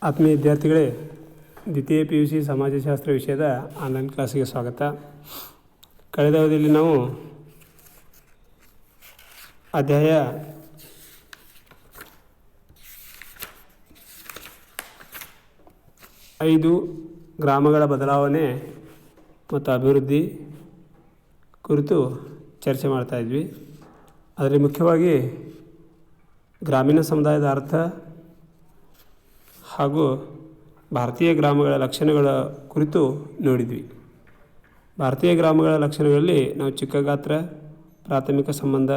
ಆತ್ಮೀಯ ವಿದ್ಯಾರ್ಥಿಗಳೇ, ದ್ವಿತೀಯ PUC ಸಮಾಜಶಾಸ್ತ್ರ ವಿಷಯದ ಆನ್ಲೈನ್ ಕ್ಲಾಸಿಗೆ ಸ್ವಾಗತ. ಕಳೆದ ಅವಧಿಯಲ್ಲಿ ನಾವು ಅಧ್ಯಾಯ 5 ಗ್ರಾಮಗಳ ಬದಲಾವಣೆ ಮತ್ತು ಅಭಿವೃದ್ಧಿ ಕುರಿತು ಚರ್ಚೆ ಮಾಡ್ತಾಯಿದ್ವಿ. ಅದರಲ್ಲಿ ಮುಖ್ಯವಾಗಿ ಗ್ರಾಮೀಣ ಸಮುದಾಯದ ಅರ್ಥ ಹಾಗೂ ಭಾರತೀಯ ಗ್ರಾಮಗಳ ಲಕ್ಷಣಗಳ ಕುರಿತು ನೋಡಿದ್ವಿ. ಭಾರತೀಯ ಗ್ರಾಮಗಳ ಲಕ್ಷಣಗಳಲ್ಲಿ ನಾವು ಚಿಕ್ಕ ಗಾತ್ರ, ಪ್ರಾಥಮಿಕ ಸಂಬಂಧ,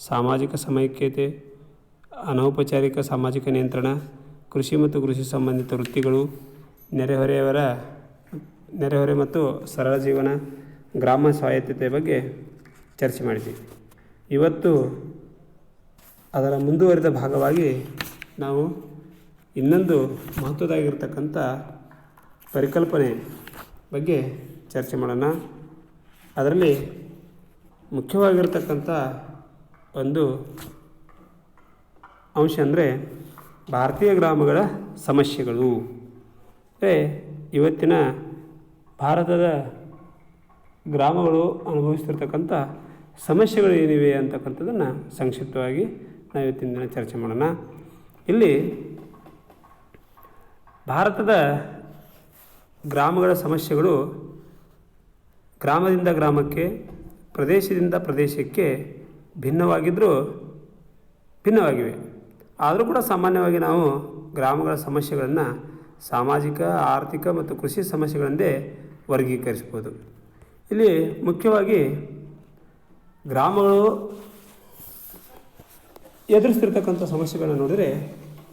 ಸಾಮಾಜಿಕ ಸಮೈಕ್ಯತೆ, ಅನೌಪಚಾರಿಕ ಸಾಮಾಜಿಕ ನಿಯಂತ್ರಣ, ಕೃಷಿ ಮತ್ತು ಕೃಷಿ ಸಂಬಂಧಿತ ವೃತ್ತಿಗಳು, ನೆರೆಹೊರೆ ಮತ್ತು ಸರಳ ಜೀವನ, ಗ್ರಾಮ ಸ್ವಾಯತ್ತತೆ ಬಗ್ಗೆ ಚರ್ಚೆ ಮಾಡಿದ್ವಿ. ಇವತ್ತು ಅದರ ಮುಂದುವರಿದ ಭಾಗವಾಗಿ ನಾವು ಇನ್ನೊಂದು ಮಹತ್ವದಾಗಿರ್ತಕ್ಕಂಥ ಪರಿಕಲ್ಪನೆ ಬಗ್ಗೆ ಚರ್ಚೆ ಮಾಡೋಣ. ಅದರಲ್ಲಿ ಮುಖ್ಯವಾಗಿರ್ತಕ್ಕಂಥ ಒಂದು ಅಂಶ ಅಂದರೆ ಭಾರತೀಯ ಗ್ರಾಮಗಳ ಸಮಸ್ಯೆಗಳು. ಇವತ್ತಿನ ಭಾರತದ ಗ್ರಾಮಗಳು ಅನುಭವಿಸ್ತಿರ್ತಕ್ಕಂಥ ಸಮಸ್ಯೆಗಳು ಏನಿವೆ ಅಂತಕ್ಕಂಥದ್ದನ್ನು ಸಂಕ್ಷಿಪ್ತವಾಗಿ ನಾವು ಇವತ್ತಿನ ದಿನ ಚರ್ಚೆ ಮಾಡೋಣ. ಇಲ್ಲಿ ಭಾರತದ ಗ್ರಾಮಗಳ ಸಮಸ್ಯೆಗಳು ಗ್ರಾಮದಿಂದ ಗ್ರಾಮಕ್ಕೆ, ಪ್ರದೇಶದಿಂದ ಪ್ರದೇಶಕ್ಕೆ ಭಿನ್ನವಾಗಿವೆ. ಆದರೂ ಕೂಡ ಸಾಮಾನ್ಯವಾಗಿ ನಾವು ಗ್ರಾಮಗಳ ಸಮಸ್ಯೆಗಳನ್ನು ಸಾಮಾಜಿಕ, ಆರ್ಥಿಕ ಮತ್ತು ಕೃಷಿ ಸಮಸ್ಯೆಗಳೆಂದೇ ವರ್ಗೀಕರಿಸ್ಬೋದು. ಇಲ್ಲಿ ಮುಖ್ಯವಾಗಿ ಗ್ರಾಮಗಳು ಎದುರಿಸ್ತಿರ್ತಕ್ಕಂಥ ಸಮಸ್ಯೆಗಳನ್ನು ನೋಡಿದರೆ,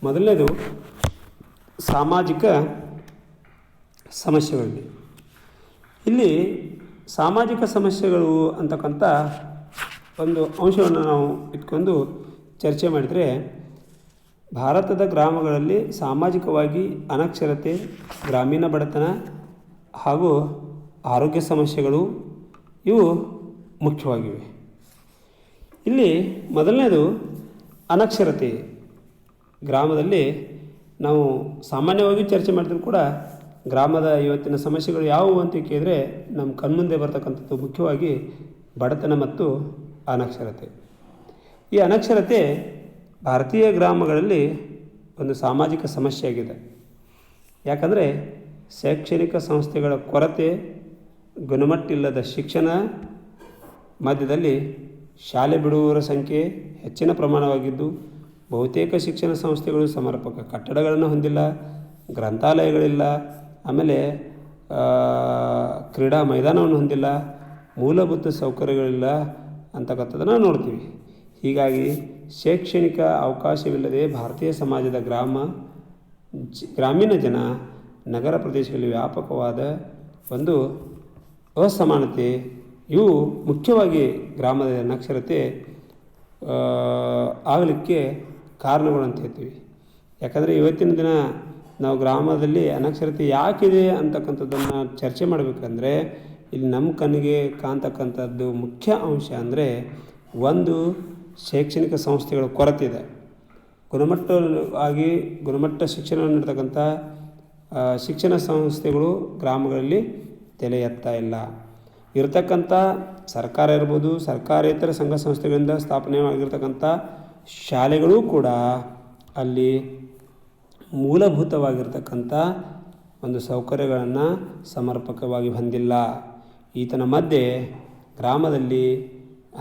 ಮೊದಲನೇದು ಸಾಮಾಜಿಕ ಸಮಸ್ಯೆಗಳಿವೆ. ಇಲ್ಲಿ ಸಾಮಾಜಿಕ ಸಮಸ್ಯೆಗಳು ಅಂತಕ್ಕಂಥ ಒಂದು ಅಂಶವನ್ನು ನಾವು ಇಟ್ಕೊಂಡು ಚರ್ಚೆ ಮಾಡಿದರೆ, ಭಾರತದ ಗ್ರಾಮಗಳಲ್ಲಿ ಸಾಮಾಜಿಕವಾಗಿ ಅನಕ್ಷರತೆ, ಗ್ರಾಮೀಣ ಬಡತನ ಹಾಗೂ ಆರೋಗ್ಯ ಸಮಸ್ಯೆಗಳು ಇವು ಮುಖ್ಯವಾಗಿವೆ. ಇಲ್ಲಿ ಮೊದಲನೇದು ಅನಕ್ಷರತೆ. ಗ್ರಾಮದಲ್ಲಿ ನಾವು ಸಾಮಾನ್ಯವಾಗಿ ಚರ್ಚೆ ಮಾಡಿದ್ರು ಕೂಡ ಗ್ರಾಮದ ಇವತ್ತಿನ ಸಮಸ್ಯೆಗಳು ಯಾವುವು ಅಂತ ಕೇಳಿದರೆ ನಮ್ಮ ಕಣ್ಮುಂದೆ ಬರ್ತಕ್ಕಂಥದ್ದು ಮುಖ್ಯವಾಗಿ ಬಡತನ ಮತ್ತು ಅನಕ್ಷರತೆ. ಈ ಅನಕ್ಷರತೆ ಭಾರತೀಯ ಗ್ರಾಮಗಳಲ್ಲಿ ಒಂದು ಸಾಮಾಜಿಕ ಸಮಸ್ಯೆಯಾಗಿದೆ. ಯಾಕಂದರೆ ಶೈಕ್ಷಣಿಕ ಸಂಸ್ಥೆಗಳ ಕೊರತೆ, ಗುಣಮಟ್ಟಿಲ್ಲದ ಶಿಕ್ಷಣ ಮಧ್ಯದಲ್ಲಿ ಶಾಲೆ ಬಿಡುವವರ ಸಂಖ್ಯೆ ಹೆಚ್ಚಿನ ಪ್ರಮಾಣವಾಗಿದ್ದು, ಬಹುತೇಕ ಶಿಕ್ಷಣ ಸಂಸ್ಥೆಗಳು ಸಮರ್ಪಕ ಕಟ್ಟಡಗಳನ್ನು ಹೊಂದಿಲ್ಲ, ಗ್ರಂಥಾಲಯಗಳಿಲ್ಲ, ಆಮೇಲೆ ಕ್ರೀಡಾ ಮೈದಾನವನ್ನು ಹೊಂದಿಲ್ಲ, ಮೂಲಭೂತ ಸೌಕರ್ಯಗಳಿಲ್ಲ ಅಂತಕ್ಕಂಥದ್ದನ್ನು ನೋಡ್ತೀವಿ. ಹೀಗಾಗಿ ಶೈಕ್ಷಣಿಕ ಅವಕಾಶವಿಲ್ಲದೆ ಭಾರತೀಯ ಸಮಾಜದ ಗ್ರಾಮೀಣ ಜನ ನಗರ ಪ್ರದೇಶಗಳಲ್ಲಿ ವ್ಯಾಪಕವಾದ ಒಂದು ಅಸಮಾನತೆ, ಇವು ಮುಖ್ಯವಾಗಿ ಗ್ರಾಮದ ಅನಕ್ಷರತೆ ಆಗಲಿಕ್ಕೆ ಕಾರಣಗಳು ಅಂತ ಹೇಳ್ತೀವಿ. ಯಾಕಂದರೆ ಇವತ್ತಿನ ದಿನ ನಾವು ಗ್ರಾಮದಲ್ಲಿ ಅನಕ್ಷರತೆ ಯಾಕಿದೆ ಅಂತಕ್ಕಂಥದ್ದನ್ನು ಚರ್ಚೆ ಮಾಡಬೇಕಂದ್ರೆ, ಇಲ್ಲಿ ನಮ್ಮ ಕಣ್ಣಿಗೆ ಕಾಣ್ತಕ್ಕಂಥದ್ದು ಮುಖ್ಯ ಅಂಶ ಅಂದರೆ, ಒಂದು ಶೈಕ್ಷಣಿಕ ಸಂಸ್ಥೆಗಳ ಕೊರತೆ ಇದೆ. ಗುಣಮಟ್ಟ ಶಿಕ್ಷಣವನ್ನು ನೀಡ್ತಕ್ಕಂಥ ಶಿಕ್ಷಣ ಸಂಸ್ಥೆಗಳು ಗ್ರಾಮಗಳಲ್ಲಿ ತಲೆ ಎತ್ತಾ ಇಲ್ಲ. ಇರತಕ್ಕಂಥ ಸರ್ಕಾರ ಇರ್ಬೋದು, ಸರ್ಕಾರೇತರ ಸಂಘ ಸಂಸ್ಥೆಗಳಿಂದ ಸ್ಥಾಪನೆಯಾಗಿರ್ತಕ್ಕಂಥ ಶಾಲೆಗಳೂ ಕೂಡ ಅಲ್ಲಿ ಮೂಲಭೂತವಾಗಿರ್ತಕ್ಕಂಥ ಒಂದು ಸೌಕರ್ಯಗಳನ್ನು ಸಮರ್ಪಕವಾಗಿ ಹೊಂದಿಲ್ಲ. ಈತನ ಮಧ್ಯೆ ಗ್ರಾಮದಲ್ಲಿ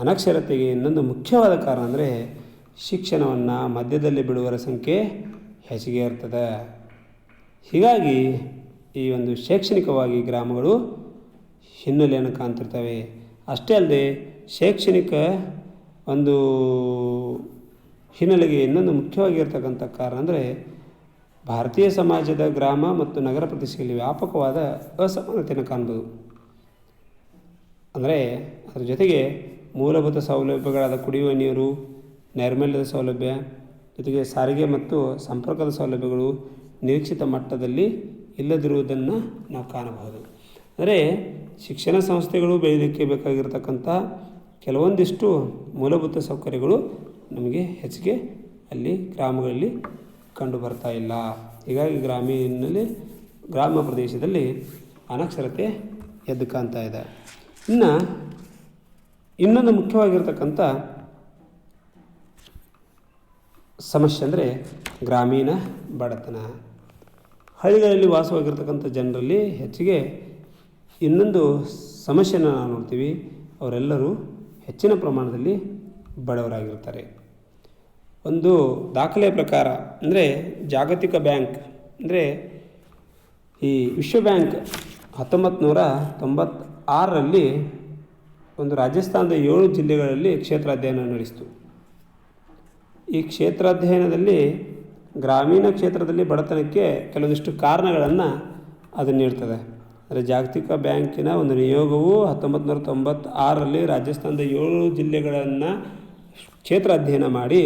ಅನಕ್ಷರತೆಗೆ ಇನ್ನೊಂದು ಮುಖ್ಯವಾದ ಕಾರಣ ಅಂದರೆ, ಶಿಕ್ಷಣವನ್ನು ಮಧ್ಯದಲ್ಲಿ ಬಿಡುವವರ ಸಂಖ್ಯೆ ಹೆಚ್ಚಿಗೆ ಇರ್ತದೆ. ಹೀಗಾಗಿ ಈ ಒಂದು ಶೈಕ್ಷಣಿಕವಾಗಿ ಗ್ರಾಮಗಳು ಹಿನ್ನೆಲೆಯನ್ನು ಕಾಣ್ತಿರ್ತವೆ. ಅಷ್ಟೇ ಅಲ್ಲದೆ ಶೈಕ್ಷಣಿಕ ಒಂದು ಹಿನ್ನೆಲೆಗೆ ಇನ್ನೊಂದು ಮುಖ್ಯವಾಗಿರ್ತಕ್ಕಂಥ ಕಾರಣ ಅಂದರೆ, ಭಾರತೀಯ ಸಮಾಜದ ಗ್ರಾಮ ಮತ್ತು ನಗರ ಪ್ರದೇಶಗಳಲ್ಲಿ ವ್ಯಾಪಕವಾದ ಅಸಮಾನತೆಯನ್ನು ಕಾಣ್ಬೋದು. ಅಂದರೆ ಅದರ ಜೊತೆಗೆ ಮೂಲಭೂತ ಸೌಲಭ್ಯಗಳಾದ ಕುಡಿಯುವ ನೀರು, ನೈರ್ಮಲ್ಯದ ಸೌಲಭ್ಯ, ಜೊತೆಗೆ ಸಾರಿಗೆ ಮತ್ತು ಸಂಪರ್ಕದ ಸೌಲಭ್ಯಗಳು ನಿರೀಕ್ಷಿತ ಮಟ್ಟದಲ್ಲಿ ಇಲ್ಲದಿರುವುದನ್ನು ನಾವು ಕಾಣಬಹುದು. ಅಂದರೆ ಶಿಕ್ಷಣ ಸಂಸ್ಥೆಗಳು ಬೆಳೆಯಲಿಕ್ಕೆ ಬೇಕಾಗಿರ್ತಕ್ಕಂಥ ಕೆಲವೊಂದಿಷ್ಟು ಮೂಲಭೂತ ಸೌಕರ್ಯಗಳು ನಮಗೆ ಹೆಚ್ಚಿಗೆ ಅಲ್ಲಿ ಗ್ರಾಮಗಳಲ್ಲಿ ಕಂಡು ಬರ್ತಾ ಇಲ್ಲ. ಹೀಗಾಗಿ ಗ್ರಾಮ ಪ್ರದೇಶದಲ್ಲಿ ಅನಕ್ಷರತೆ ಎದ್ದು ಕಾಣ್ತಾ ಇದೆ. ಇನ್ನೊಂದು ಮುಖ್ಯವಾಗಿರ್ತಕ್ಕಂಥ ಸಮಸ್ಯೆ ಅಂದರೆ ಗ್ರಾಮೀಣ ಬಡತನ. ಹಳ್ಳಿಗಳಲ್ಲಿ ವಾಸವಾಗಿರ್ತಕ್ಕಂಥ ಜನರಲ್ಲಿ ಹೆಚ್ಚಿಗೆ ಇನ್ನೊಂದು ಸಮಸ್ಯೆನ ನಾವು ನೋಡ್ತೀವಿ. ಅವರೆಲ್ಲರೂ ಹೆಚ್ಚಿನ ಪ್ರಮಾಣದಲ್ಲಿ ಬಡವರಾಗಿರ್ತಾರೆ. ಒಂದು ದಾಖಲೆಯ ಪ್ರಕಾರ ಅಂದರೆ ಜಾಗತಿಕ ಬ್ಯಾಂಕ್ ಅಂದರೆ ಈ ವಿಶ್ವ ಬ್ಯಾಂಕ್ 1996ರಲ್ಲಿ ಒಂದು ರಾಜಸ್ಥಾನದ 7 ಜಿಲ್ಲೆಗಳಲ್ಲಿ ಕ್ಷೇತ್ರಾಧ್ಯಯನ ನಡೆಸಿತು. ಈ ಕ್ಷೇತ್ರಾಧ್ಯಯನದಲ್ಲಿ ಗ್ರಾಮೀಣ ಕ್ಷೇತ್ರದಲ್ಲಿ ಬಡತನಕ್ಕೆ ಕೆಲವೊಂದಿಷ್ಟು ಕಾರಣಗಳನ್ನು ಅದು ನೀಡ್ತದೆ. ಅಂದರೆ ಜಾಗತಿಕ ಬ್ಯಾಂಕಿನ ಒಂದು ನಿಯೋಗವು 1996ರಲ್ಲಿ ರಾಜಸ್ಥಾನದ 7 ಜಿಲ್ಲೆಗಳನ್ನು ಕ್ಷೇತ್ರ ಅಧ್ಯಯನ ಮಾಡಿ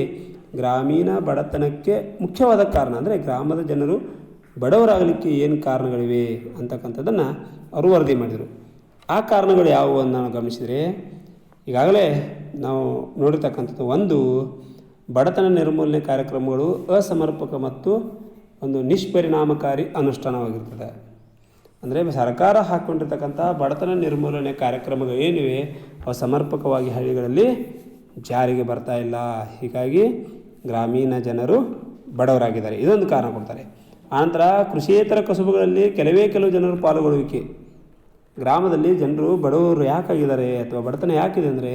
ಗ್ರಾಮೀಣ ಬಡತನಕ್ಕೆ ಮುಖ್ಯವಾದ ಕಾರಣ ಅಂದರೆ ಗ್ರಾಮದ ಜನರು ಬಡವರಾಗಲಿಕ್ಕೆ ಏನು ಕಾರಣಗಳಿವೆ ಅಂತಕ್ಕಂಥದ್ದನ್ನು ಅವರು ವರದಿ ಮಾಡಿದರು. ಆ ಕಾರಣಗಳು ಯಾವುವು ಅಂತ ನಾವು ಗಮನಿಸಿದರೆ ಈಗಾಗಲೇ ನಾವು ನೋಡಿರ್ತಕ್ಕಂಥದ್ದು ಒಂದು ಬಡತನ ನಿರ್ಮೂಲನೆ ಕಾರ್ಯಕ್ರಮಗಳು ಅಸಮರ್ಪಕ ಮತ್ತು ಒಂದು ನಿಷ್ಪರಿಣಾಮಕಾರಿ ಅನುಷ್ಠಾನವಾಗಿರ್ತದೆ. ಅಂದರೆ ಸರ್ಕಾರ ಹಾಕ್ಕೊಂಡಿರ್ತಕ್ಕಂಥ ಬಡತನ ನಿರ್ಮೂಲನೆ ಕಾರ್ಯಕ್ರಮಗಳು ಏನಿವೆ ಅವು ಸಮರ್ಪಕವಾಗಿ ಹಳ್ಳಿಗಳಲ್ಲಿ ಜಾರಿಗೆ ಬರ್ತಾ ಇಲ್ಲ. ಹೀಗಾಗಿ ಗ್ರಾಮೀಣ ಜನರು ಬಡವರಾಗಿದ್ದಾರೆ. ಇದೊಂದು ಕಾರಣ ಕೊಡ್ತಾರೆ. ಆನಂತರ ಕೃಷಿಯೇತರ ಕಸುಬುಗಳಲ್ಲಿ ಕೆಲವು ಜನರು ಪಾಲ್ಗೊಳ್ಳುವಿಕೆ. ಗ್ರಾಮದಲ್ಲಿ ಜನರು ಬಡವರು ಯಾಕಾಗಿದ್ದಾರೆ ಅಥವಾ ಬಡತನ ಯಾಕಿದೆ ಅಂದರೆ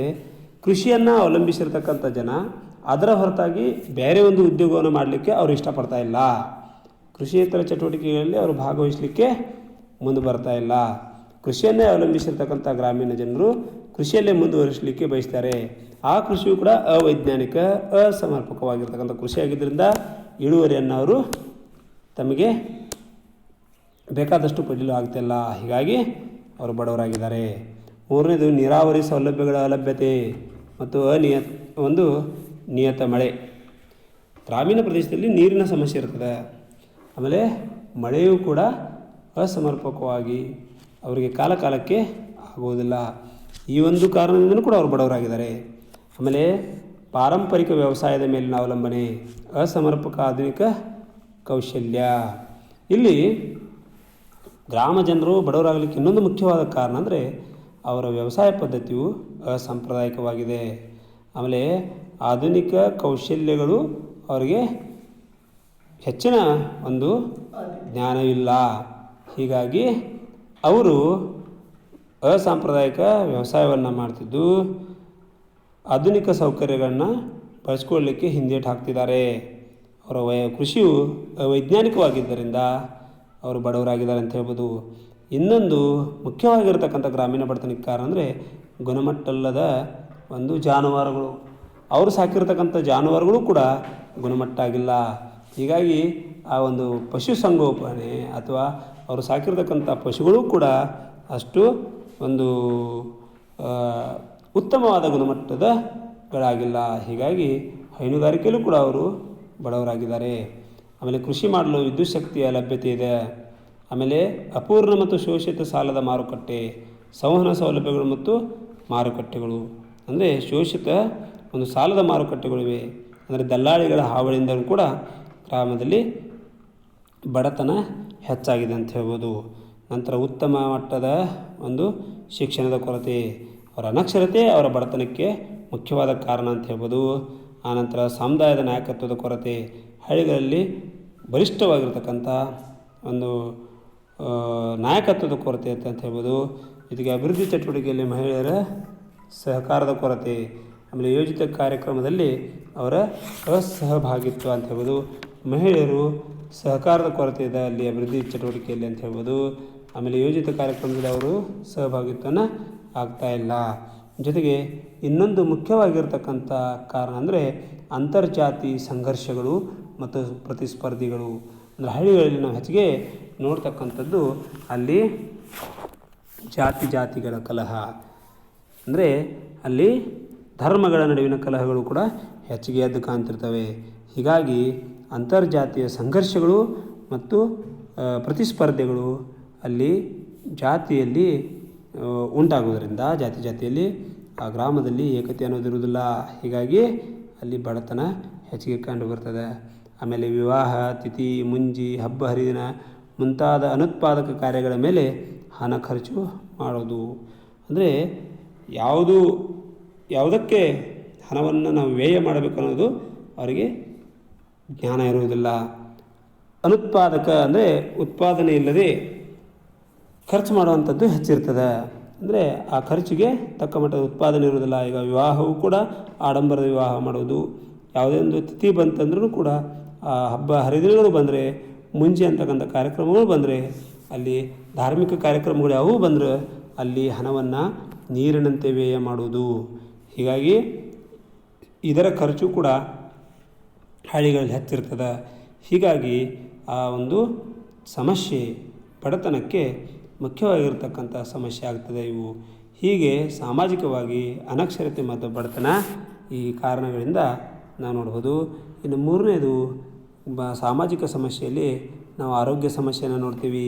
ಕೃಷಿಯನ್ನು ಅವಲಂಬಿಸಿರ್ತಕ್ಕಂಥ ಜನ ಅದರ ಹೊರತಾಗಿ ಬೇರೆ ಒಂದು ಉದ್ಯೋಗವನ್ನು ಮಾಡಲಿಕ್ಕೆ ಅವರು ಇಷ್ಟಪಡ್ತಾ ಇಲ್ಲ. ಕೃಷಿಯೇತರ ಚಟುವಟಿಕೆಗಳಲ್ಲಿ ಅವರು ಭಾಗವಹಿಸಲಿಕ್ಕೆ ಮುಂದೆ ಬರ್ತಾ ಇಲ್ಲ. ಕೃಷಿಯನ್ನೇ ಅವಲಂಬಿಸಿರ್ತಕ್ಕಂಥ ಗ್ರಾಮೀಣ ಜನರು ಕೃಷಿಯಲ್ಲೇ ಮುಂದುವರಿಸಲಿಕ್ಕೆ ಬಯಸ್ತಾರೆ. ಆ ಕೃಷಿಯು ಕೂಡ ಅವೈಜ್ಞಾನಿಕ ಅಸಮರ್ಪಕವಾಗಿರ್ತಕ್ಕಂಥ ಕೃಷಿಯಾಗಿದ್ದರಿಂದ ಇಳುವರಿಯನ್ನು ಅವರು ತಮಗೆ ಬೇಕಾದಷ್ಟು ಪಡೆಯಲು ಆಗ್ತಿಲ್ಲ. ಹೀಗಾಗಿ ಅವರು ಬಡವರಾಗಿದ್ದಾರೆ. ಮೂರನೇದು ನೀರಾವರಿ ಸೌಲಭ್ಯಗಳ ಅಲಭ್ಯತೆ ಮತ್ತು ನಿಯತ ಮಳೆ. ಗ್ರಾಮೀಣ ಪ್ರದೇಶದಲ್ಲಿ ನೀರಿನ ಸಮಸ್ಯೆ ಇರ್ತದೆ. ಆಮೇಲೆ ಮಳೆಯೂ ಕೂಡ ಅಸಮರ್ಪಕವಾಗಿ ಅವರಿಗೆ ಕಾಲಕ್ಕೆ ಆಗುವುದಿಲ್ಲ. ಈ ಒಂದು ಕಾರಣದಿಂದಲೂ ಕೂಡ ಅವರು ಬಡವರಾಗಿದ್ದಾರೆ. ಆಮೇಲೆ ಪಾರಂಪರಿಕ ವ್ಯವಸಾಯದ ಮೇಲಿನ ಅವಲಂಬನೆ, ಅಸಮರ್ಪಕ ಆಧುನಿಕ ಕೌಶಲ್ಯ. ಇಲ್ಲಿ ಗ್ರಾಮ ಜನರು ಬಡವರಾಗಲಿಕ್ಕೆ ಇನ್ನೊಂದು ಮುಖ್ಯವಾದ ಕಾರಣ ಅಂದರೆ ಅವರ ವ್ಯವಸಾಯ ಪದ್ಧತಿಯು ಅಸಾಂಪ್ರದಾಯಿಕವಾಗಿದೆ. ಆಮೇಲೆ ಆಧುನಿಕ ಕೌಶಲ್ಯಗಳು ಅವರಿಗೆ ಹೆಚ್ಚಿನ ಒಂದು ಜ್ಞಾನವಿಲ್ಲ. ಹೀಗಾಗಿ ಅವರು ಅಸಾಂಪ್ರದಾಯಿಕ ವ್ಯವಸಾಯವನ್ನು ಮಾಡ್ತಿದ್ದು ಆಧುನಿಕ ಸೌಕರ್ಯಗಳನ್ನು ಬಳಸ್ಕೊಳ್ಳಲಿಕ್ಕೆ ಹಿಂದೇಟು ಹಾಕ್ತಿದ್ದಾರೆ. ಅವರ ಕೃಷಿಯು ವೈಜ್ಞಾನಿಕವಾಗಿದ್ದರಿಂದ ಅವರು ಬಡವರಾಗಿದ್ದಾರೆ ಅಂತ ಹೇಳ್ಬೋದು. ಇನ್ನೊಂದು ಮುಖ್ಯವಾಗಿರ್ತಕ್ಕಂಥ ಗ್ರಾಮೀಣ ಬಡತನಕ್ಕೆ ಕಾರಣ ಅಂದರೆ ಗುಣಮಟ್ಟಲ್ಲದ ಒಂದು ಜಾನುವಾರುಗಳು. ಅವರು ಸಾಕಿರ್ತಕ್ಕಂಥ ಜಾನುವಾರುಗಳು ಕೂಡ ಗುಣಮಟ್ಟ ಆಗಿಲ್ಲ. ಹೀಗಾಗಿ ಆ ಒಂದು ಪಶುಸಂಗೋಪನೆ ಅಥವಾ ಅವರು ಸಾಕಿರ್ತಕ್ಕಂಥ ಪಶುಗಳು ಕೂಡ ಅಷ್ಟು ಒಂದು ಉತ್ತಮವಾದ ಗುಣಮಟ್ಟದಗಳಾಗಿಲ್ಲ. ಹೀಗಾಗಿ ಹೈನುಗಾರಿಕೆಯಲ್ಲೂ ಕೂಡ ಅವರು ಬಡವರಾಗಿದ್ದಾರೆ. ಆಮೇಲೆ ಕೃಷಿ ಮಾಡಲು ವಿದ್ಯುತ್ ಶಕ್ತಿಯ ಲಭ್ಯತೆ ಇದೆ. ಆಮೇಲೆ ಅಪೂರ್ಣ ಮತ್ತು ಶೋಷಿತ ಸಾಲದ ಮಾರುಕಟ್ಟೆ, ಸಂವಹನ ಸೌಲಭ್ಯಗಳು ಮತ್ತು ಮಾರುಕಟ್ಟೆಗಳು. ಅಂದರೆ ಶೋಷಿತ ಒಂದು ಸಾಲದ ಮಾರುಕಟ್ಟೆಗಳಿವೆ. ಅಂದರೆ ದಲ್ಲಾಳಿಗಳ ಹಾವಳಿಯಿಂದಲೂ ಕೂಡ ಗ್ರಾಮದಲ್ಲಿ ಬಡತನ ಹೆಚ್ಚಾಗಿದೆ ಅಂತ ಹೇಳ್ಬೋದು. ನಂತರ ಉತ್ತಮ ಮಟ್ಟದ ಒಂದು ಶಿಕ್ಷಣದ ಕೊರತೆ, ಅವರ ಅನಕ್ಷರತೆ ಅವರ ಬಡತನಕ್ಕೆ ಮುಖ್ಯವಾದ ಕಾರಣ ಅಂತ ಹೇಳ್ಬೋದು. ಆನಂತರ ಸಮುದಾಯದ ನಾಯಕತ್ವದ ಕೊರತೆ, ಹಳ್ಳಿಗಳಲ್ಲಿ ಬಲಿಷ್ಠವಾಗಿರ್ತಕ್ಕಂಥ ಒಂದು ನಾಯಕತ್ವದ ಕೊರತೆ ಅಂತ ಹೇಳ್ಬೋದು. ಜೊತೆಗೆ ಅಭಿವೃದ್ಧಿ ಚಟುವಟಿಕೆಯಲ್ಲಿ ಮಹಿಳೆಯರ ಸಹಕಾರದ ಕೊರತೆ, ಆಮೇಲೆ ಯೋಜಿತ ಕಾರ್ಯಕ್ರಮದಲ್ಲಿ ಅವರ ಅಸಹಭಾಗಿತ್ವ ಅಂತ ಹೇಳ್ಬೋದು. ಮಹಿಳೆಯರು ಸಹಕಾರದ ಕೊರತೆ ಇದೆ ಅಲ್ಲಿ ಅಭಿವೃದ್ಧಿ ಚಟುವಟಿಕೆಯಲ್ಲಿ ಅಂತ ಹೇಳ್ಬೋದು. ಆಮೇಲೆ ಯೋಜಿತ ಕಾರ್ಯಕ್ರಮದಲ್ಲಿ ಅವರು ಸಹಭಾಗಿತ್ವನ ಆಗ್ತಾ ಇಲ್ಲ. ಜೊತೆಗೆ ಇನ್ನೊಂದು ಮುಖ್ಯವಾಗಿರ್ತಕ್ಕಂಥ ಕಾರಣ ಅಂದರೆ ಅಂತರ್ಜಾತಿ ಸಂಘರ್ಷಗಳು ಮತ್ತು ಪ್ರತಿಸ್ಪರ್ಧಿಗಳು. ಅಂದರೆ ಹಳ್ಳಿಗಳಲ್ಲಿ ನಾವು ಹೆಚ್ಚಿಗೆ ನೋಡ್ತಕ್ಕಂಥದ್ದು ಅಲ್ಲಿ ಜಾತಿಗಳ ಕಲಹ. ಅಂದರೆ ಅಲ್ಲಿ ಧರ್ಮಗಳ ನಡುವಿನ ಕಲಹಗಳು ಕೂಡ ಹೆಚ್ಚಿಗೆ ಎದ್ದು ಕಾಣ್ತಿರ್ತವೆ. ಹೀಗಾಗಿ ಅಂತರ್ಜಾತೀಯ ಸಂಘರ್ಷಗಳು ಮತ್ತು ಪ್ರತಿಸ್ಪರ್ಧೆಗಳು ಅಲ್ಲಿ ಜಾತಿಯಲ್ಲಿ ಉಂಟಾಗುವುದರಿಂದ ಜಾತಿಯಲ್ಲಿ ಆ ಗ್ರಾಮದಲ್ಲಿ ಏಕತೆ ಅನ್ನೋದಿರುವುದಿಲ್ಲ. ಹೀಗಾಗಿ ಅಲ್ಲಿ ಬಡತನ ಹೆಚ್ಚಿಗೆ ಕಂಡು ಬರ್ತದೆ. ಆಮೇಲೆ ವಿವಾಹ ತಿಥಿ ಮುಂಜಿ ಹಬ್ಬ ಹರಿದಿನ ಮುಂತಾದ ಅನುತ್ಪಾದಕ ಕಾರ್ಯಗಳ ಮೇಲೆ ಹಣ ಖರ್ಚು ಮಾಡೋದು. ಅಂದರೆ ಯಾವುದಕ್ಕೆ ಹಣವನ್ನು ನಾವು ವ್ಯಯ ಮಾಡಬೇಕು ಅನ್ನೋದು ಅವರಿಗೆ ಜ್ಞಾನ ಇರುವುದಿಲ್ಲ. ಅನುತ್ಪಾದಕ ಅಂದರೆ ಉತ್ಪಾದನೆ ಇಲ್ಲದೆ ಖರ್ಚು ಮಾಡುವಂಥದ್ದು ಹೆಚ್ಚಿರ್ತದೆ. ಅಂದರೆ ಆ ಖರ್ಚಿಗೆ ತಕ್ಕ ಮಟ್ಟದ ಉತ್ಪಾದನೆ ಇರುವುದಿಲ್ಲ. ಈಗ ವಿವಾಹವೂ ಕೂಡ ಆಡಂಬರದ ವಿವಾಹ ಮಾಡೋದು, ಯಾವುದೇ ಒಂದು ತಿಥಿ ಬಂತಂದ್ರೂ ಕೂಡ ಆ ಹಬ್ಬ ಹರಿದಿನಗಳು ಬಂದರೆ, ಮುಂಜಿ ಅಂತಕ್ಕಂಥ ಕಾರ್ಯಕ್ರಮಗಳು ಬಂದರೆ, ಅಲ್ಲಿ ಧಾರ್ಮಿಕ ಕಾರ್ಯಕ್ರಮಗಳು ಯಾವುವು ಬಂದರೆ ಅಲ್ಲಿ ಹಣವನ್ನು ನೀರಿನಂತೆ ವ್ಯಯ ಮಾಡುವುದು. ಹೀಗಾಗಿ ಇದರ ಖರ್ಚು ಕೂಡ ಹಳ್ಳಿಗಳಲ್ಲಿ ಹೆಚ್ಚಿರ್ತದೆ. ಹೀಗಾಗಿ ಆ ಒಂದು ಸಮಸ್ಯೆ ಬಡತನಕ್ಕೆ ಮುಖ್ಯವಾಗಿರ್ತಕ್ಕಂಥ ಸಮಸ್ಯೆ ಆಗ್ತದೆ ಇವು. ಹೀಗೆ ಸಾಮಾಜಿಕವಾಗಿ ಅನಕ್ಷರತೆ ಮತ್ತು ಬಡತನ ಈ ಕಾರಣಗಳಿಂದ ನಾವು ನೋಡ್ಬೋದು. ಇನ್ನು ಮೂರನೇದು ಸಾಮಾಜಿಕ ಸಮಸ್ಯೆಯಲ್ಲಿ ನಾವು ಆರೋಗ್ಯ ಸಮಸ್ಯೆಯನ್ನು ನೋಡ್ತೀವಿ.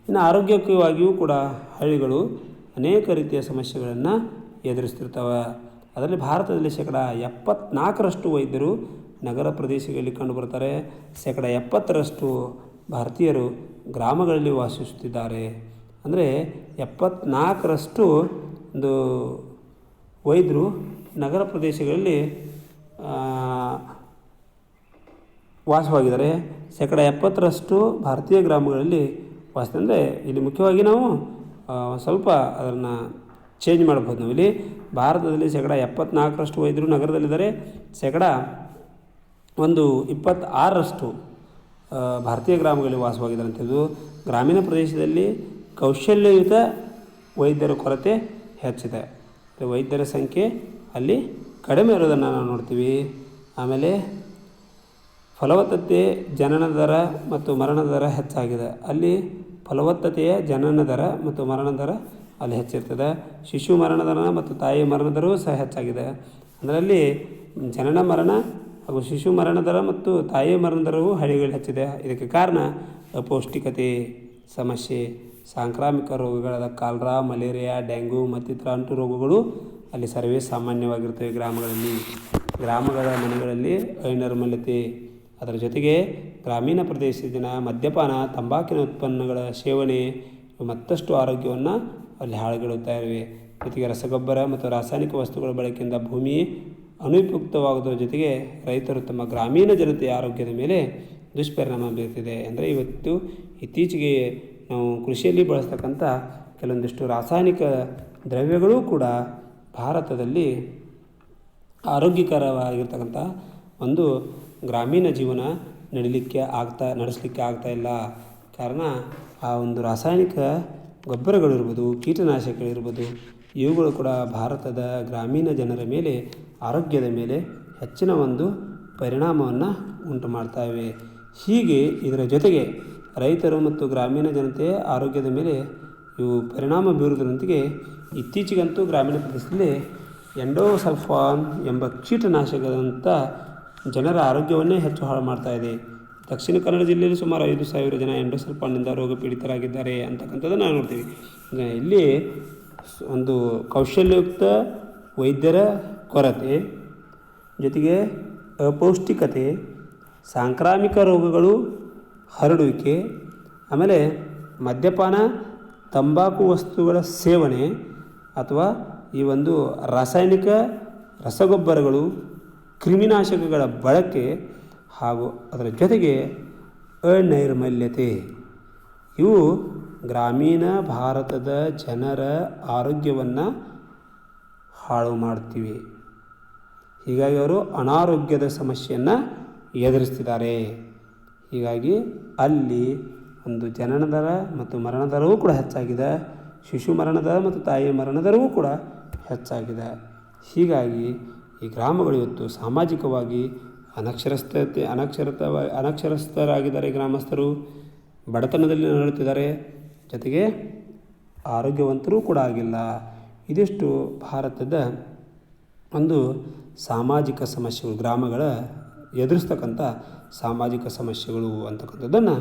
ಇನ್ನು ಆರೋಗ್ಯಕವಾಗಿಯೂ ಕೂಡ ಹಳ್ಳಿಗಳು ಅನೇಕ ರೀತಿಯ ಸಮಸ್ಯೆಗಳನ್ನು ಎದುರಿಸ್ತಿರ್ತವೆ. ಅದರಲ್ಲಿ ಭಾರತದಲ್ಲಿ 74% ವೈದ್ಯರು ನಗರ ಪ್ರದೇಶಗಳಲ್ಲಿ ಕಂಡುಬರ್ತಾರೆ. 70% ಭಾರತೀಯರು ಗ್ರಾಮಗಳಲ್ಲಿ ವಾಸಿಸುತ್ತಿದ್ದಾರೆ. ಅಂದರೆ 74% ಒಂದು ವೈದ್ಯರು ನಗರ ಪ್ರದೇಶಗಳಲ್ಲಿ ವಾಸವಾಗಿದ್ದಾರೆ. 70% ಭಾರತೀಯ ಗ್ರಾಮಗಳಲ್ಲಿ ವಾಸ. ಅಂದರೆ ಇಲ್ಲಿ ಮುಖ್ಯವಾಗಿ ನಾವು ಸ್ವಲ್ಪ ಅದನ್ನು ಚೇಂಜ್ ಮಾಡ್ಬೋದು. ನಾವು ಇಲ್ಲಿ ಭಾರತದಲ್ಲಿ 74% ವೈದ್ಯರು ನಗರದಲ್ಲಿದ್ದಾರೆ. 26% ಭಾರತೀಯ ಗ್ರಾಮಗಳಲ್ಲಿ ವಾಸವಾಗಿದ್ದಾರೆ ಅಂಥದ್ದು. ಗ್ರಾಮೀಣ ಪ್ರದೇಶದಲ್ಲಿ ಕೌಶಲ್ಯಯುತ ವೈದ್ಯರ ಕೊರತೆ ಹೆಚ್ಚಿದೆ. ವೈದ್ಯರ ಸಂಖ್ಯೆ ಅಲ್ಲಿ ಕಡಿಮೆ ಇರೋದನ್ನು ನಾವು ನೋಡ್ತೀವಿ. ಆಮೇಲೆ ಫಲವತ್ತತೆ ಜನನ ದರ ಮತ್ತು ಮರಣ ದರ ಹೆಚ್ಚಾಗಿದೆ. ಅಲ್ಲಿ ಫಲವತ್ತತೆಯ ಜನನ ದರ ಮತ್ತು ಮರಣ ದರ ಅಲ್ಲಿ ಹೆಚ್ಚಿರ್ತದೆ. ಶಿಶು ಮರಣ ದರ ಮತ್ತು ತಾಯಿ ಮರಣ ದರವೂ ಸಹ ಹೆಚ್ಚಾಗಿದೆ. ಅದರಲ್ಲಿ ಜನನ ಮರಣ ಹಾಗೂ ಶಿಶು ಮರಣ ದರ ಮತ್ತು ತಾಯಿ ಮರಣ ದರವೂ ಹಳ್ಳಿಗಳಲ್ಲಿ ಹೆಚ್ಚಿದೆ. ಇದಕ್ಕೆ ಕಾರಣ ಅಪೌಷ್ಟಿಕತೆ ಸಮಸ್ಯೆ, ಸಾಂಕ್ರಾಮಿಕ ರೋಗಗಳಾದ ಕಾಲ್ರಾ, ಮಲೇರಿಯಾ, ಡೆಂಗ್ಯೂ ಮತ್ತಿತರ ಅಂಟು ರೋಗಗಳು ಅಲ್ಲಿ ಸರ್ವೇ ಸಾಮಾನ್ಯವಾಗಿರ್ತವೆ. ಗ್ರಾಮಗಳ ಮನೆಗಳಲ್ಲಿ ಅನೈರ್ಮಲ್ಯತೆ, ಅದರ ಜೊತೆಗೆ ಗ್ರಾಮೀಣ ಪ್ರದೇಶದ ಮದ್ಯಪಾನ, ತಂಬಾಕಿನ ಉತ್ಪನ್ನಗಳ ಸೇವನೆ ಮತ್ತಷ್ಟು ಆರೋಗ್ಯವನ್ನು ಅಲ್ಲಿ ಹಾಳುಗೆಡುತ್ತಾ ಇವೆ. ಜೊತೆಗೆ ರಸಗೊಬ್ಬರ ಮತ್ತು ರಾಸಾಯನಿಕ ವಸ್ತುಗಳ ಬಳಕೆಯಿಂದ ಭೂಮಿ ಅನುಪಯುಕ್ತವಾಗುವುದರ ಜೊತೆಗೆ ರೈತರು ತಮ್ಮ ಗ್ರಾಮೀಣ ಜನತೆಯ ಆರೋಗ್ಯದ ಮೇಲೆ ದುಷ್ಪರಿಣಾಮ ಬೀರ್ತಿದೆ. ಅಂದರೆ ಇತ್ತೀಚೆಗೆ ನಾವು ಕೃಷಿಯಲ್ಲಿ ಬಳಸ್ತಕ್ಕಂಥ ಕೆಲವೊಂದಿಷ್ಟು ರಾಸಾಯನಿಕ ದ್ರವ್ಯಗಳೂ ಕೂಡ ಭಾರತದಲ್ಲಿ ಆರೋಗ್ಯಕರವಾಗಿರ್ತಕ್ಕಂಥ ಒಂದು ಗ್ರಾಮೀಣ ಜೀವನ ನಡೆಸಲಿಕ್ಕೆ ಆಗ್ತಾ ಇಲ್ಲ. ಕಾರಣ ಆ ಒಂದು ರಾಸಾಯನಿಕ ಗೊಬ್ಬರಗಳಿರ್ಬೋದು, ಕೀಟನಾಶಕಗಳಿರ್ಬೋದು, ಇವುಗಳು ಕೂಡ ಭಾರತದ ಗ್ರಾಮೀಣ ಜನರ ಮೇಲೆ ಆರೋಗ್ಯದ ಮೇಲೆ ಹೆಚ್ಚಿನ ಒಂದು ಪರಿಣಾಮವನ್ನು ಉಂಟು ಮಾಡ್ತಾ ಇವೆ. ಹೀಗೆ ಇದರ ಜೊತೆಗೆ ರೈತರು ಮತ್ತು ಗ್ರಾಮೀಣ ಜನತೆಯ ಆರೋಗ್ಯದ ಮೇಲೆ ಇವು ಪರಿಣಾಮ ಬೀರುವುದರೊಂದಿಗೆ ಇತ್ತೀಚೆಗಂತೂ ಗ್ರಾಮೀಣ ಪ್ರದೇಶದಲ್ಲಿ ಎಂಡೋಸಲ್ಫಾನ್ ಎಂಬ ಕೀಟನಾಶಕದಂಥ ಜನರ ಆರೋಗ್ಯವನ್ನೇ ಹೆಚ್ಚು ಹಾಳು ಮಾಡ್ತಾ ಇದೆ. ದಕ್ಷಿಣ ಕನ್ನಡ ಜಿಲ್ಲೆಯಲ್ಲಿ ಸುಮಾರು 5,000 ಜನ ಎಂಡೋಸಲ್ಫಾನ್ನಿಂದ ರೋಗ ಪೀಡಿತರಾಗಿದ್ದಾರೆ ಅಂತಕ್ಕಂಥದ್ದನ್ನು ನಾವು ನೋಡ್ತೀವಿ. ಇಲ್ಲಿ ಒಂದು ಕೌಶಲ್ಯಯುಕ್ತ ವೈದ್ಯರ ಕೊರತೆ, ಜೊತೆಗೆ ಅಪೌಷ್ಟಿಕತೆ, ಸಾಂಕ್ರಾಮಿಕ ರೋಗಗಳು ಹರಡುವಿಕೆ, ಆಮೇಲೆ ಮದ್ಯಪಾನ, ತಂಬಾಕು ವಸ್ತುಗಳ ಸೇವನೆ ಅಥವಾ ಈ ಒಂದು ರಾಸಾಯನಿಕ ರಸಗೊಬ್ಬರಗಳು, ಕ್ರಿಮಿನಾಶಕಗಳ ಬಳಕೆ ಹಾಗೂ ಅದರ ಜೊತೆಗೆ ಅನೈರ್ಮಲ್ಯತೆ ಇವು ಗ್ರಾಮೀಣ ಭಾರತದ ಜನರ ಆರೋಗ್ಯವನ್ನು ಹಾಳು ಮಾಡ್ತಿವೆ. ಹೀಗಾಗಿ ಅವರು ಅನಾರೋಗ್ಯದ ಸಮಸ್ಯೆಯನ್ನು ಎದುರಿಸ್ತಿದ್ದಾರೆ. ಹೀಗಾಗಿ ಅಲ್ಲಿ ಒಂದು ಜನನ ದರ ಮತ್ತು ಮರಣ ದರವೂ ಕೂಡ ಹೆಚ್ಚಾಗಿದೆ. ಶಿಶು ಮರಣ ದರ ಮತ್ತು ತಾಯಿಯ ಮರಣ ದರವೂ ಕೂಡ ಹೆಚ್ಚಾಗಿದೆ. ಹೀಗಾಗಿ ಈ ಗ್ರಾಮಗಳು ಇವತ್ತು ಸಾಮಾಜಿಕವಾಗಿ ಅನಕ್ಷರಸ್ಥರಾಗಿದ್ದಾರೆ. ಗ್ರಾಮಸ್ಥರು ಬಡತನದಲ್ಲಿ ನರಳುತ್ತಿದ್ದಾರೆ. ಜೊತೆಗೆ ಆರೋಗ್ಯವಂತರೂ ಕೂಡ ಆಗಿಲ್ಲ. ಇದಿಷ್ಟು ಭಾರತದ ಒಂದು ಸಾಮಾಜಿಕ ಸಮಸ್ಯೆಗಳು, ಗ್ರಾಮಗಳ ಎದುರಿಸ್ತಕ್ಕಂಥ ಸಾಮಾಜಿಕ ಸಮಸ್ಯೆಗಳು ಅಂತಕ್ಕಂಥದ್ದನ್ನು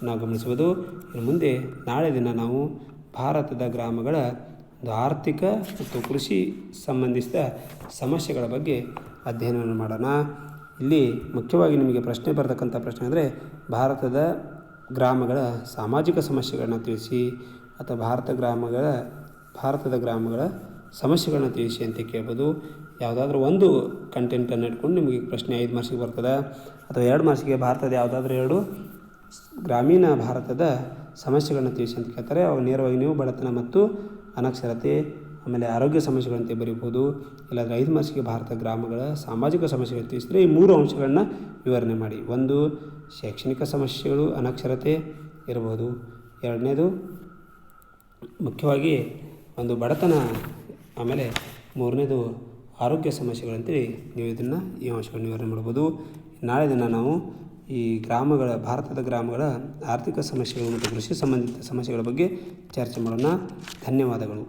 ನಾವು ಗಮನಿಸಬಹುದು. ಇನ್ನು ಮುಂದೆ ನಾಳೆ ದಿನ ನಾವು ಭಾರತದ ಗ್ರಾಮಗಳ ಒಂದು ಆರ್ಥಿಕ ಮತ್ತು ಕೃಷಿ ಸಂಬಂಧಿಸಿದ ಸಮಸ್ಯೆಗಳ ಬಗ್ಗೆ ಅಧ್ಯಯನವನ್ನು ಮಾಡೋಣ. ಇಲ್ಲಿ ಮುಖ್ಯವಾಗಿ ನಿಮಗೆ ಪ್ರಶ್ನೆ ಬರ್ತಕ್ಕಂಥ ಪ್ರಶ್ನೆ ಅಂದರೆ ಭಾರತದ ಗ್ರಾಮಗಳ ಸಾಮಾಜಿಕ ಸಮಸ್ಯೆಗಳನ್ನ ತಿಳಿಸಿ ಅಥವಾ ಭಾರತದ ಗ್ರಾಮಗಳ ಸಮಸ್ಯೆಗಳನ್ನ ತಿಳಿಸಿ ಅಂತ ಕೇಳ್ಬೋದು. ಯಾವುದಾದ್ರೂ ಒಂದು ಕಂಟೆಂಟನ್ನು ಇಟ್ಕೊಂಡು ನಿಮಗೆ ಪ್ರಶ್ನೆ 5 ಮಾರ್ಕ್ಸಿಗೆ ಬರ್ತದೆ, ಅಥವಾ 2 ಮಾರ್ಕ್ಸಿಗೆ ಭಾರತದ ಯಾವುದಾದ್ರೂ 2 ಗ್ರಾಮೀಣ ಭಾರತದ ಸಮಸ್ಯೆಗಳನ್ನ ತಿಳಿಸಿ ಅಂತ ಕೇಳ್ತಾರೆ. ಅವು ನೇರವಾಗಿ ನೀವು ಬಡತನ ಮತ್ತು ಅನಕ್ಷರತೆ ಆಮೇಲೆ ಆರೋಗ್ಯ ಸಮಸ್ಯೆಗಳಂತೆ ಬರೀಬೋದು. ಇಲ್ಲಾಂದರೆ 5 ಮಾರ್ಕ್ಸಿಗೆ ಭಾರತ ಗ್ರಾಮಗಳ ಸಾಮಾಜಿಕ ಸಮಸ್ಯೆಗಳು ತಿಳಿಸಿದರೆ ಈ 3 ಅಂಶಗಳನ್ನ ವಿವರಣೆ ಮಾಡಿ. 1 ಶೈಕ್ಷಣಿಕ ಸಮಸ್ಯೆಗಳು, ಅನಕ್ಷರತೆ ಇರ್ಬೋದು. 2ನೇದು ಮುಖ್ಯವಾಗಿ ಒಂದು ಬಡತನ, ಆಮೇಲೆ 3ನೇದು ಆರೋಗ್ಯ ಸಮಸ್ಯೆಗಳಂತೇಳಿ ನೀವು ಈ ಅಂಶಗಳನ್ನು ವಿವರಣೆ ಮಾಡ್ಬೋದು. ನಾಳೆ ದಿನ ನಾವು ಈ ಭಾರತದ ಗ್ರಾಮಗಳ ಆರ್ಥಿಕ ಸಮಸ್ಯೆಗಳು ಮತ್ತು ಕೃಷಿ ಸಂಬಂಧಿತ ಸಮಸ್ಯೆಗಳ ಬಗ್ಗೆ ಚರ್ಚೆ ಮಾಡೋಣ. ಧನ್ಯವಾದಗಳು.